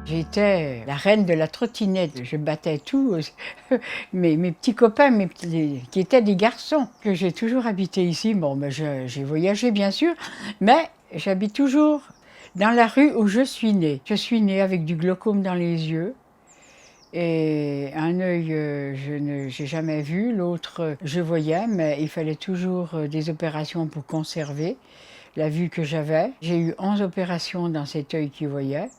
J'étais la reine de la trottinette. Je battais tous mes petits copains, qui étaient des garçons, que j'ai toujours habité ici. Bon, ben j'ai voyagé bien sûr, mais j'habite toujours dans la rue où je suis née. Je suis née avec du glaucome dans les yeux. Et un œil, je n'ai jamais vu, l'autre, je voyais, mais il fallait toujours des opérations pour conserver la vue que j'avais. J'ai eu 11 opérations dans cet œil qui voyait.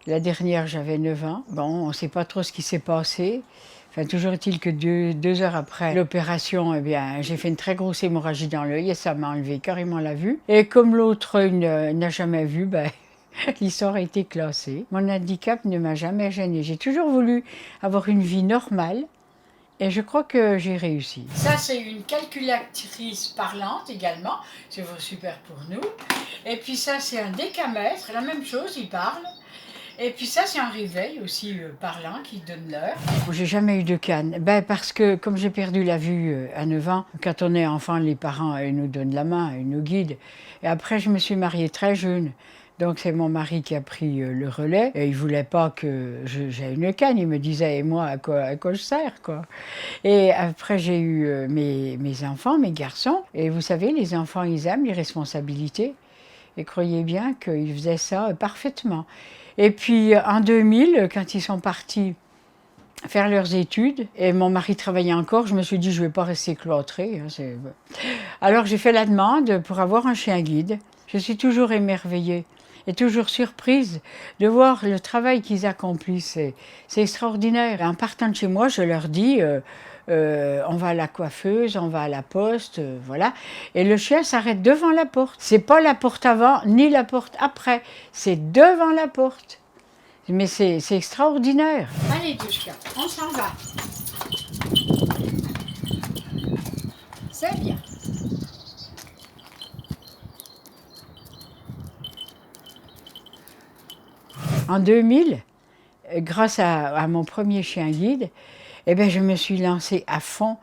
La dernière, j'avais 9 ans. Bon, on ne sait pas trop ce qui s'est passé. Enfin, toujours est-il que deux heures après l'opération, eh bien, j'ai fait une très grosse hémorragie dans l'œil et ça m'a enlevé carrément la vue. Et comme l'autre œil n'a jamais vu, ben, l'histoire a été classée. Mon handicap ne m'a jamais gênée. J'ai toujours voulu avoir une vie normale et je crois que j'ai réussi. Ça, c'est une calculatrice parlante également. C'est super pour nous. Et puis ça, c'est un décamètre. La même chose, il parle. Et puis ça, c'est un réveil aussi parlant qui donne l'heure. J'ai jamais eu de canne. Ben, parce que comme j'ai perdu la vue à 9 ans, quand on est enfant, les parents ils nous donnent la main, ils nous guident. Et après, je me suis mariée très jeune. Donc c'est mon mari qui a pris le relais. Et il voulait pas que j'aie une canne. Il me disait, et moi, à quoi je sers, quoi. Et après, j'ai eu mes enfants, mes garçons. Et vous savez, les enfants, ils aiment les responsabilités. Et croyez bien qu'ils faisaient ça parfaitement. Et puis en 2000, quand ils sont partis faire leurs études, et mon mari travaillait encore, je me suis dit, je ne vais pas rester cloîtrée. Alors j'ai fait la demande pour avoir un chien guide. Je suis toujours émerveillée et toujours surprise de voir le travail qu'ils accomplissent. C'est extraordinaire. En partant de chez moi, je leur dis... on va à la coiffeuse, on va à la poste, voilà. Et le chien s'arrête devant la porte. C'est pas la porte avant ni la porte après, c'est devant la porte. Mais c'est extraordinaire. Allez, Douchka, on s'en va. C'est bien. En 2000, grâce à mon premier chien guide, eh bien, je me suis lancée à fond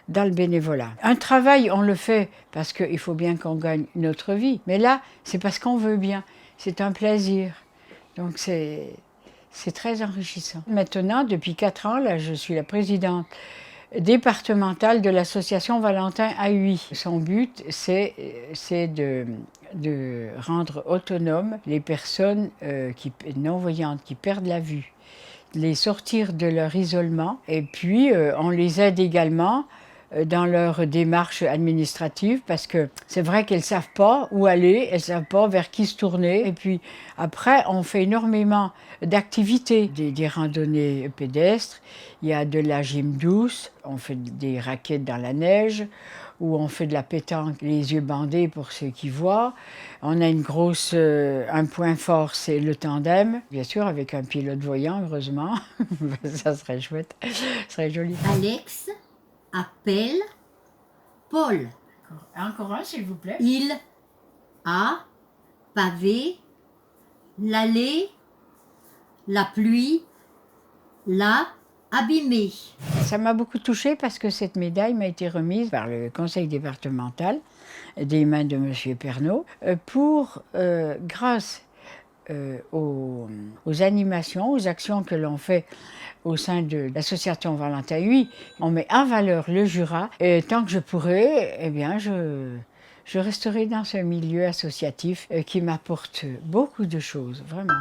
dans le bénévolat. Un travail, on le fait parce qu'il faut bien qu'on gagne notre vie. Mais là, c'est parce qu'on veut bien. C'est un plaisir. Donc, c'est très enrichissant. Maintenant, depuis 4 ans, là, je suis la présidente départementale de l'association Valentin à Huy. Son but, c'est de rendre autonomes les personnes non-voyantes qui perdent la vue, les sortir de leur isolement. Et puis, on les aide également dans leur démarche administrative parce que c'est vrai qu'elles ne savent pas où aller, elles ne savent pas vers qui se tourner. Et puis après, on fait énormément d'activités, des randonnées pédestres, il y a de la gym douce, on fait des raquettes dans la neige, où on fait de la pétanque, les yeux bandés pour ceux qui voient. On a un point fort, c'est le tandem, bien sûr, avec un pilote voyant, heureusement. Ça serait chouette, ça serait joli. Alex appelle Paul. Encore un, s'il vous plaît. Il a pavé l'allée, la pluie l'a abîmé. Ça m'a beaucoup touchée parce que cette médaille m'a été remise par le conseil départemental des mains de M. Pernaut grâce aux animations, aux actions que l'on fait au sein de l'association Valentin Huy. On met en valeur le Jura et tant que je pourrai, eh bien, je resterai dans ce milieu associatif qui m'apporte beaucoup de choses, vraiment.